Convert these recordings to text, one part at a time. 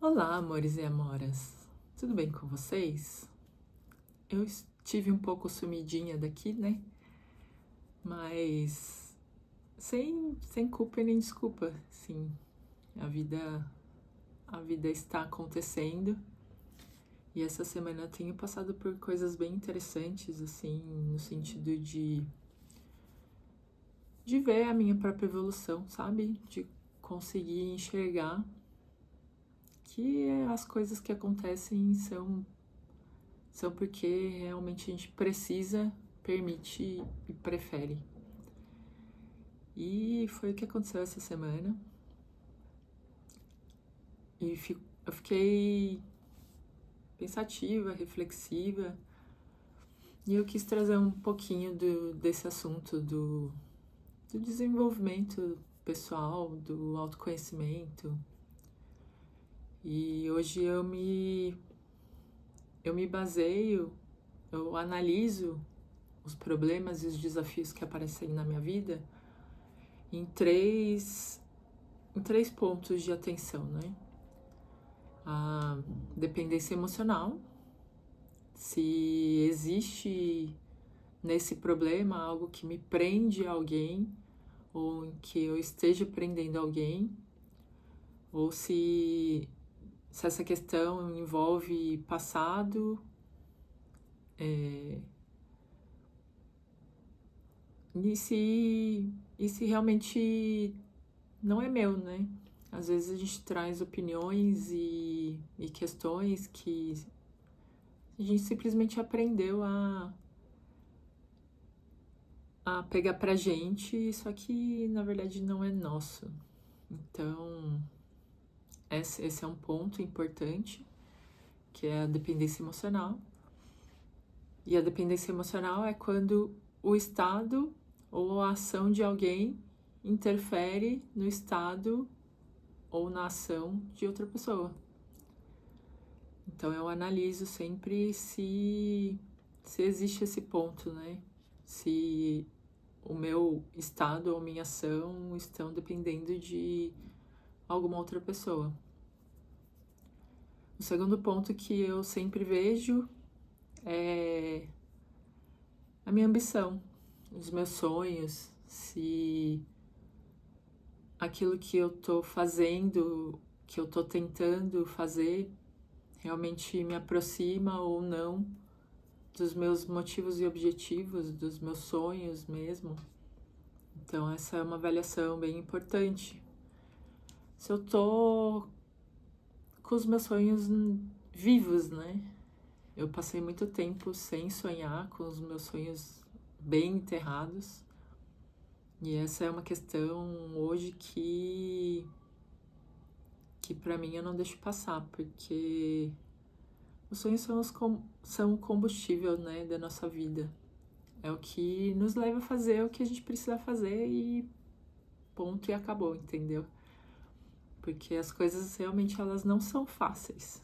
Olá, amores e amoras. Tudo bem com vocês? Eu estive um pouco sumidinha daqui, né? Mas sem culpa e nem desculpa. Sim, a vida está acontecendo. E essa semana eu tenho passado por coisas bem interessantes, assim, no sentido de ver a minha própria evolução, sabe? De conseguir enxergar que as coisas que acontecem são porque realmente a gente precisa, permite e prefere. E foi o que aconteceu essa semana. E eu fiquei pensativa, reflexiva, e eu quis trazer um pouquinho desse assunto do desenvolvimento pessoal, do autoconhecimento. E hoje eu me baseio, eu analiso os problemas e os desafios que aparecem na minha vida em três pontos de atenção, né? A dependência emocional, se existe nesse problema algo que me prende a alguém, ou em que eu esteja prendendo alguém, ou se essa questão envolve passado, e se realmente não é meu, né? Às vezes a gente traz opiniões e questões que a gente simplesmente aprendeu a pegar pra gente, só que na verdade não é nosso. Então, esse é um ponto importante, que é a dependência emocional. E a dependência emocional é quando o estado ou a ação de alguém interfere no estado ou na ação de outra pessoa. Então eu analiso sempre se existe esse ponto, né? Se o meu estado ou minha ação estão dependendo de alguma outra pessoa. O segundo ponto que eu sempre vejo é a minha ambição, os meus sonhos, se aquilo que eu tô fazendo, que eu tô tentando fazer, realmente me aproxima ou não dos meus motivos e objetivos, dos meus sonhos mesmo. Então essa é uma avaliação bem importante. Se eu tô com os meus sonhos vivos, né? Eu passei muito tempo sem sonhar, com os meus sonhos bem enterrados. E essa é uma questão hoje que para mim eu não deixo passar, porque os sonhos são o combustível, né, da nossa vida. É o que nos leva a fazer o que a gente precisa fazer e ponto e acabou, entendeu? Porque as coisas realmente elas não são fáceis.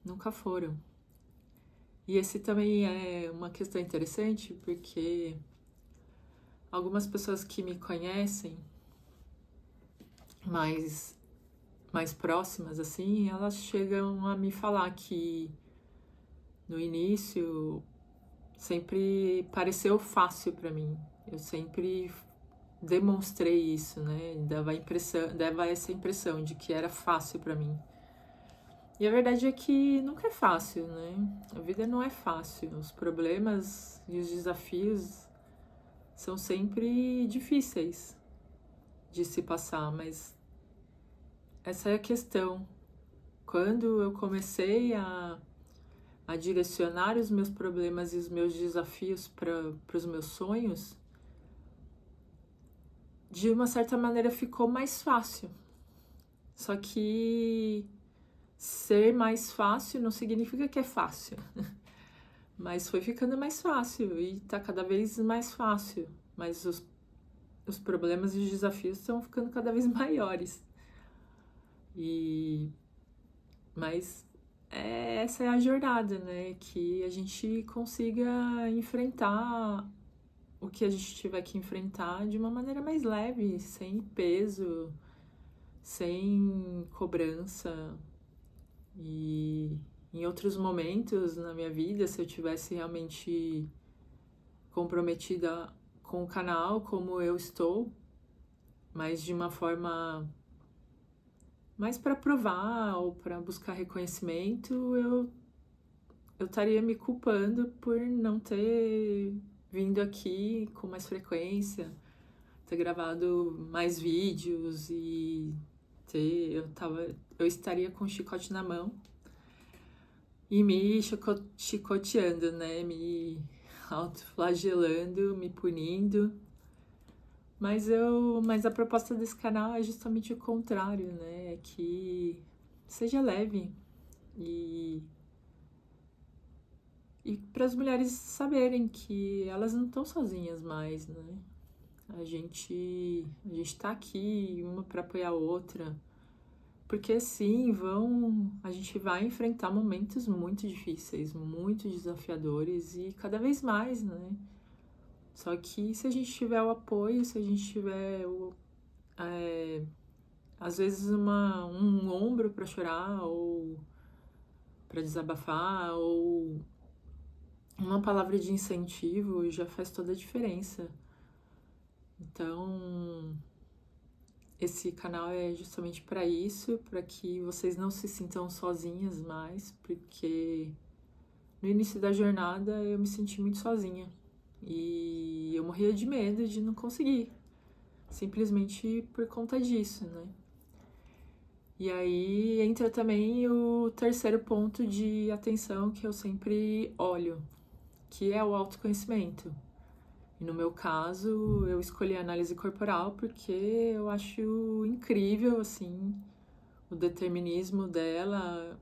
Nunca foram. E esse também é uma questão interessante, porque algumas pessoas que me conhecem mais próximas assim, elas chegam a me falar que no início sempre pareceu fácil para mim. Eu sempre demonstrei isso, né? Dava essa impressão de que era fácil para mim. E a verdade é que nunca é fácil, né? A vida não é fácil. Os problemas e os desafios são sempre difíceis de se passar, mas essa é a questão. Quando eu comecei a direcionar os meus problemas e os meus desafios para os meus sonhos, de uma certa maneira ficou mais fácil. Só que ser mais fácil não significa que é fácil. Mas foi ficando mais fácil e tá cada vez mais fácil. Mas os problemas e os desafios estão ficando cada vez maiores. Mas essa é a jornada, né? Que a gente consiga enfrentar o que a gente tiver que enfrentar de uma maneira mais leve, sem peso, sem cobrança. E em outros momentos na minha vida, se eu tivesse realmente comprometida com o canal como eu estou, mas de uma forma mais para provar ou para buscar reconhecimento, eu estaria me culpando por não ter vindo aqui com mais frequência, ter gravado mais vídeos e eu estaria com o chicote na mão e me chicoteando, né? Me autoflagelando, me punindo. Mas a proposta desse canal é justamente o contrário, né? É que seja leve e para as mulheres saberem que elas não estão sozinhas mais, né? A gente tá aqui uma para apoiar a outra, porque sim, a gente vai enfrentar momentos muito difíceis, muito desafiadores e cada vez mais, né? Só que se a gente tiver o apoio, se a gente tiver às vezes um ombro para chorar ou para desabafar ou uma palavra de incentivo já faz toda a diferença. Então, esse canal é justamente para isso, para que vocês não se sintam sozinhas mais, porque no início da jornada eu me senti muito sozinha e eu morria de medo de não conseguir, simplesmente por conta disso, né? E aí entra também o terceiro ponto de atenção que eu sempre olho, que é o autoconhecimento. E no meu caso, eu escolhi a análise corporal porque eu acho incrível, assim, o determinismo dela.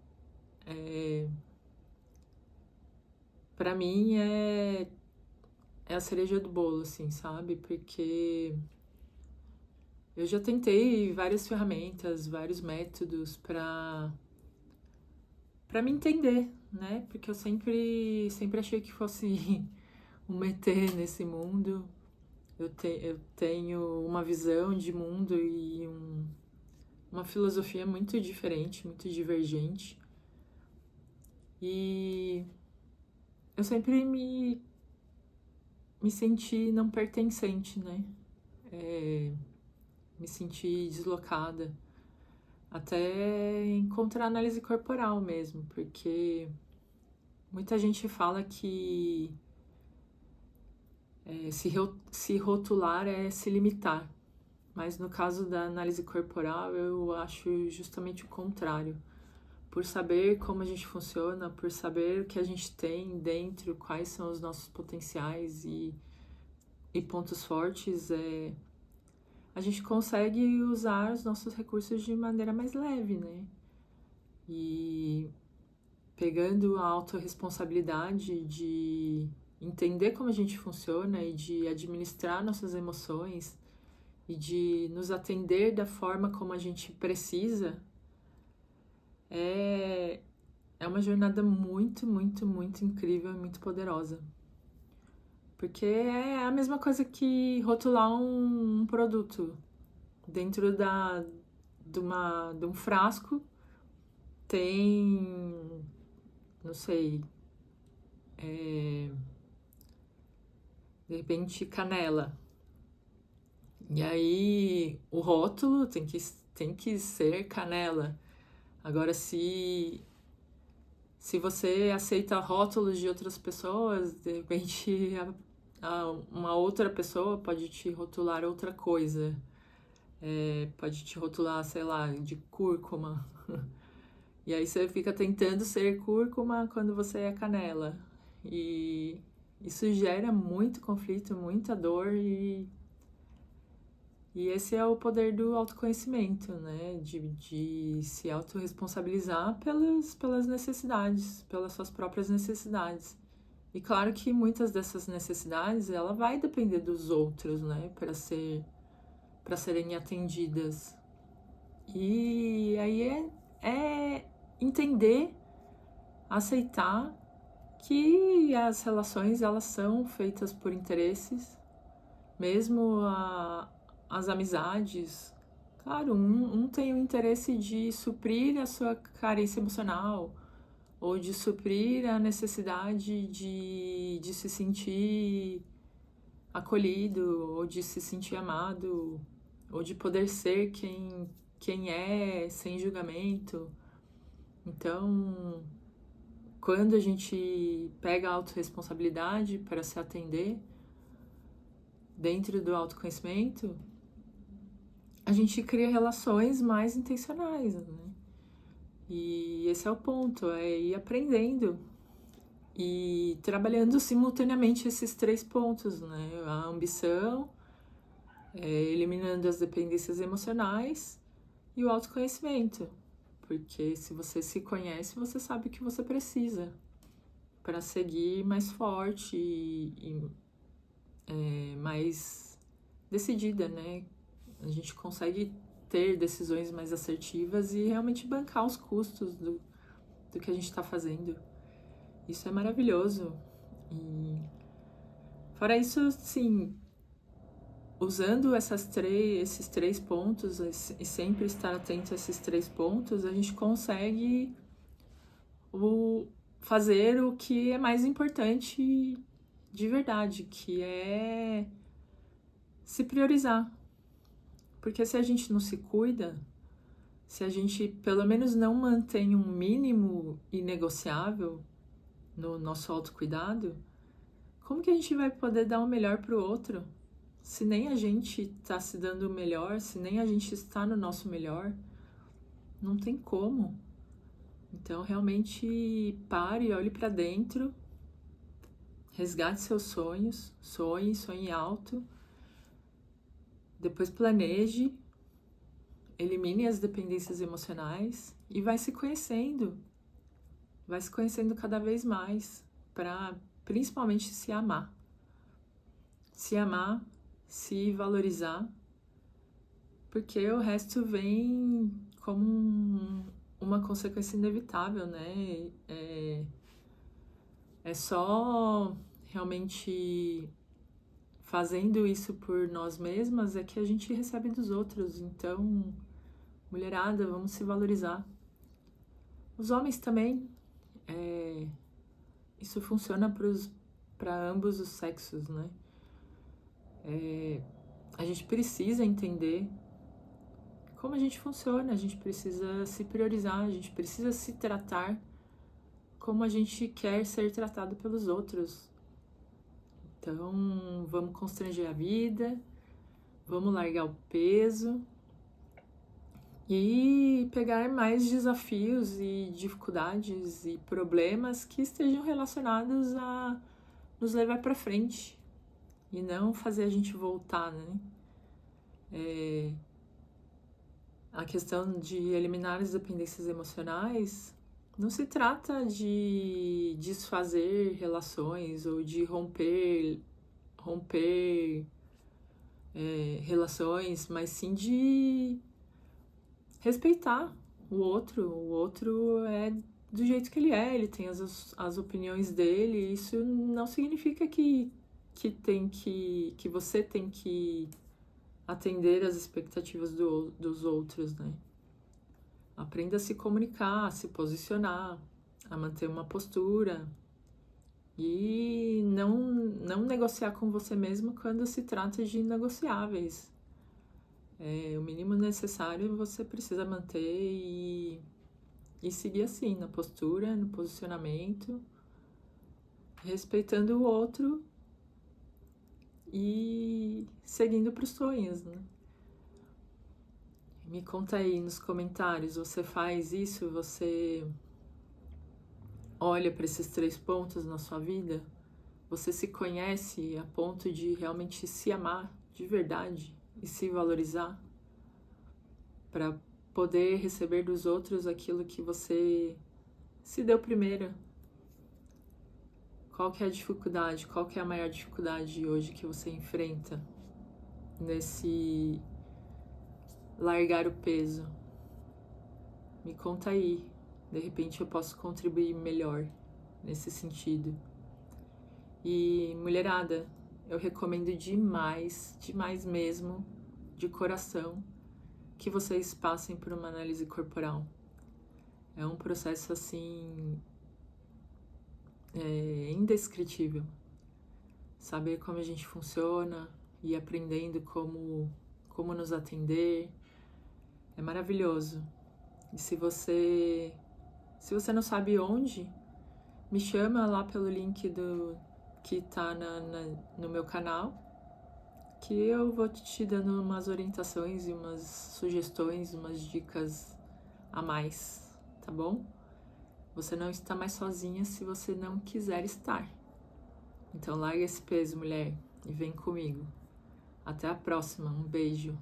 Pra mim é a cereja do bolo, assim, sabe? Porque eu já tentei várias ferramentas, vários métodos para me entender, né? Porque eu sempre achei que fosse um ET nesse mundo. Eu tenho uma visão de mundo e uma filosofia muito diferente, muito divergente. E eu sempre me senti não pertencente, né? Me senti deslocada. Até encontrar análise corporal mesmo, porque muita gente fala que se rotular é se limitar. Mas no caso da análise corporal, eu acho justamente o contrário. Por saber como a gente funciona, por saber o que a gente tem dentro, quais são os nossos potenciais e pontos fortes, a gente consegue usar os nossos recursos de maneira mais leve, né? E pegando a autorresponsabilidade de entender como a gente funciona e de administrar nossas emoções e de nos atender da forma como a gente precisa, é uma jornada muito, muito, muito incrível e muito poderosa. Porque é a mesma coisa que rotular um produto dentro de um frasco. Tem, não sei, de repente canela. E aí o rótulo tem que ser canela. Agora, se você aceita rótulos de outras pessoas, de repente uma outra pessoa pode te rotular outra coisa. Pode te rotular, sei lá, de cúrcuma. E aí você fica tentando ser cúrcuma quando você é canela. E isso gera muito conflito, muita dor e esse é o poder do autoconhecimento, né? De se autorresponsabilizar pelas necessidades, pelas suas próprias necessidades. E claro que muitas dessas necessidades, ela vai depender dos outros, né? Para serem atendidas. E aí é entender, aceitar que as relações, elas são feitas por interesses, mesmo as amizades, Claro, um tem o interesse de suprir a sua carência emocional, ou de suprir a necessidade de se sentir acolhido, ou de se sentir amado, ou de poder ser quem é, sem julgamento. Então, quando a gente pega a autorresponsabilidade para se atender dentro do autoconhecimento, a gente cria relações mais intencionais, né? E esse é o ponto, é ir aprendendo e trabalhando simultaneamente esses 3 pontos, né? A ambição, eliminando as dependências emocionais e o autoconhecimento. Porque se você se conhece, você sabe o que você precisa para seguir mais forte e mais decidida, né? A gente consegue ter decisões mais assertivas e realmente bancar os custos do que a gente está fazendo. Isso é maravilhoso. E fora isso, sim, usando esses 3 pontos e sempre estar atento a esses 3 pontos, a gente consegue fazer o que é mais importante de verdade, que é se priorizar. Porque se a gente não se cuida, se a gente pelo menos não mantém um mínimo inegociável no nosso autocuidado, como que a gente vai poder dar o melhor para o outro? Se nem a gente está se dando o melhor, se nem a gente está no nosso melhor, não tem como. Então, realmente pare, olhe para dentro, resgate seus sonhos, sonhe alto, depois planeje, elimine as dependências emocionais e vai se conhecendo cada vez mais para principalmente se amar, se valorizar, porque o resto vem como uma consequência inevitável, né? É só realmente fazendo isso por nós mesmas é que a gente recebe dos outros. Então, mulherada, vamos se valorizar. Os homens também. Isso funciona para ambos os sexos, né? A gente precisa entender como a gente funciona, a gente precisa se priorizar, a gente precisa se tratar como a gente quer ser tratado pelos outros. Então, vamos constranger a vida, vamos largar o peso e pegar mais desafios e dificuldades e problemas que estejam relacionados a nos levar para frente e não fazer a gente voltar, né? A questão de eliminar as dependências emocionais não se trata de desfazer relações ou de romper relações, mas sim de respeitar o outro. O outro é do jeito que ele tem as opiniões dele. Isso não significa que você tem que atender às expectativas dos outros, né? Aprenda a se comunicar, a se posicionar, a manter uma postura e não negociar com você mesmo quando se trata de inegociáveis. O mínimo necessário você precisa manter e seguir assim, na postura, no posicionamento, respeitando o outro e seguindo para os sonhos, né? Me conta aí nos comentários, você faz isso? Você olha para esses 3 pontos na sua vida? Você se conhece a ponto de realmente se amar de verdade e se valorizar para poder receber dos outros aquilo que você se deu primeiro? Qual que é a dificuldade? Qual que é a maior dificuldade hoje que você enfrenta nesse largar o peso? Me conta aí, de repente eu posso contribuir melhor nesse sentido. E mulherada, eu recomendo demais, demais mesmo, de coração, que vocês passem por uma análise corporal. É um processo, assim, indescritível. Saber como a gente funciona e aprendendo como nos atender é maravilhoso. E se você não sabe onde, me chama lá pelo link que tá no meu canal, que eu vou te dando umas orientações e umas sugestões, umas dicas a mais, tá bom? Você não está mais sozinha se você não quiser estar. Então larga esse peso, mulher, e vem comigo. Até a próxima, um beijo.